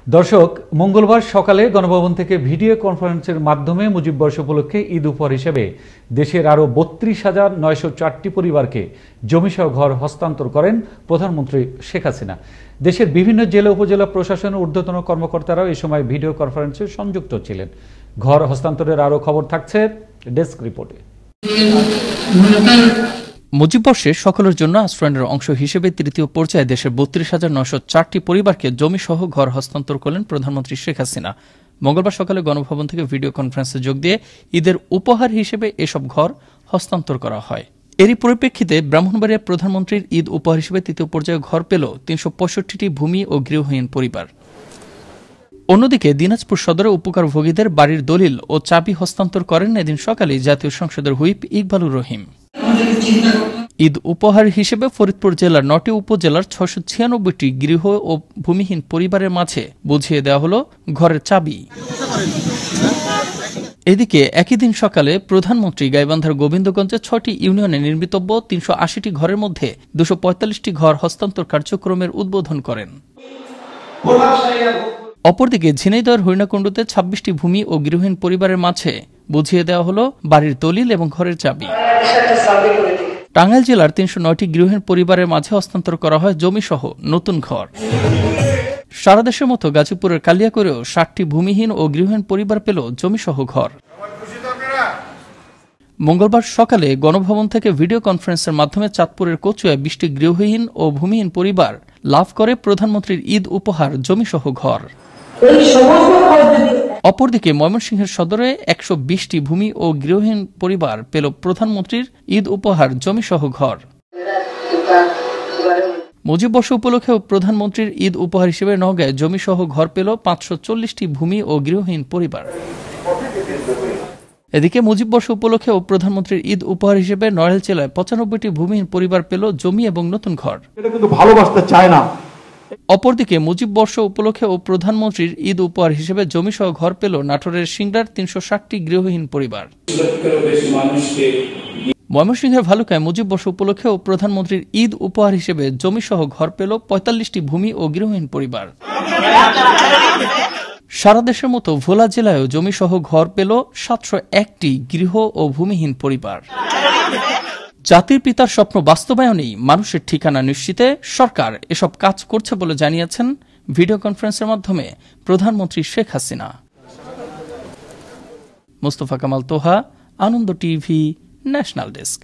দর্শক, মঙ্গলবার সকালে গণভবন থেকে ভিডিও কনফারেন্সের মাধ্যমে মুজিব বর্ষ উপলক্ষে ঈদ উপহার হিসেবে দেশের আরও ৩২,৯০৪টি পরিবারকে জমিসহ ঘর হস্তান্তর করেন প্রধানমন্ত্রী শেখ হাসিনা। দেশের বিভিন্ন জেলা উপজেলা প্রশাসনের ঊর্ধ্বতন কর্মকর্তারাও এই সময় ভিডিও কনফারেন্সে সংযুক্ত ছিলেন। ঘর হস্তান্তরের আরও খবর থাকছে ডেস্ক রিপোর্টে। মুজিব বর্ষে সকলের জন্য আশ্রয়ের অংশ হিসেবে তৃতীয় পর্যায়ে দেশের ৩২,৯০৪টি পরিবারকে জমিসহ ঘর হস্তান্তর করলেন প্রধানমন্ত্রী শেখ হাসিনা। মঙ্গলবার সকালে গণভবন থেকে ভিডিও কনফারেন্সে যোগ দিয়ে ঈদের উপহার হিসেবে এসব ঘর হস্তান্তর করা হয়। এরই পরিপ্রেক্ষিতে ব্রাহ্মণবাড়িয়ার প্রধানমন্ত্রীর ঈদ উপহার হিসেবে তৃতীয় পর্যায়ে ঘর পেল ৩৬৫টি ভূমি ও গৃহহীন পরিবার। অন্যদিকে দিনাজপুর সদরে উপকারভোগীদের বাড়ির দলিল ও চাবি হস্তান্তর করেন এদিন সকালে জাতীয় সংসদের হুইপ ইকবালুর রহিম। ঈদ উপহার হিসেবে ফরিদপুর জেলার ৯টি উপজেলার ৬৯৬টি গৃহ ও ভূমিহীন পরিবারের মাঝে বুঝিয়ে দেওয়া হল ঘরের চাবি। এদিকে একই দিন সকালে প্রধানমন্ত্রী গাইবান্ধার গোবিন্দগঞ্জে ৬টি ইউনিয়নে নির্মিতব্য ৩৮০টি ঘরের মধ্যে ২৪৫টি ঘর হস্তান্তর কার্যক্রমের উদ্বোধন করেন। অপরদিকে ঝিনাইদহের হরিণাকুণ্ডুতে ২৬টি ভূমি ও গৃহহীন পরিবারের মাঝে বুঝিয়ে দেওয়া হল বাড়ির দলিল এবং ঘরের চাবি। টাঙ্গাইল জেলার ৩০৯টি গৃহহীন পরিবারের মাঝে হস্তান্তর করা হয় জমিসহ নতুন ঘর। সারা দেশের মতো গাজীপুরের কালিয়াকৈরেও ৬০টি ভূমিহীন ও গৃহহীন পরিবার পেল জমিসহ ঘর। মঙ্গলবার সকালে গণভবন থেকে ভিডিও কনফারেন্সের মাধ্যমে চাঁদপুরের কচুয়ায় ২০টি গৃহহীন ও ভূমিহীন পরিবার লাভ করে প্রধানমন্ত্রীর ঈদ উপহার জমিসহ ঘর। অপরদিকে ময়মনসিংহের সদরে ১২০টি ভূমি ও গৃহহীন পরিবার পেল প্রধানমন্ত্রীর ঈদ উপহার জমিসহ ঘর। মুজিব বর্ষ উপলক্ষে প্রধানমন্ত্রীর ঈদ উপহার হিসেবে নওগাঁয় জমিসহ ঘর পেল ৫৪০টি ভূমি ও গৃহহীন পরিবার। এদিকে মুজিব বর্ষ উপলক্ষে প্রধানমন্ত্রীর ঈদ উপহার হিসেবে নড়াইল জেলায় ৯৫টি ভূমিহীন পরিবার পেল জমি এবং নতুন ঘর। ভালোবাসতে চায় না। অপরদিকে মুজিব বর্ষ উপলক্ষে প্রধানমন্ত্রীর ঈদ উপহার হিসেবে জমিসহ ঘর পেল নাটোরের সিংড়ার ৩৬০টি গৃহহীন পরিবার। ময়মনসিংহের ভালুকায় মুজিব বর্ষ উপলক্ষে প্রধানমন্ত্রীর ঈদ উপহার হিসেবে জমিসহ ঘর পেল ৪৫টি ভূমি ও গৃহহীন পরিবার। সারা দেশের মতো ভোলা জেলায়ও জমিসহ ঘর পেল ৭০১টি গৃহ ও ভূমিহীন পরিবার। জাতির পিতার স্বপ্ন বাস্তবায়নেই মানুষের ঠিকানা নিশ্চিতে সরকার এসব কাজ করছে বলে জানিয়েছেন ভিডিও কনফারেন্সের মাধ্যমে প্রধানমন্ত্রী শেখ হাসিনা। মোস্তফা কামাল তোহা, আনন্দ টিভি, ন্যাশনাল ডেস্ক।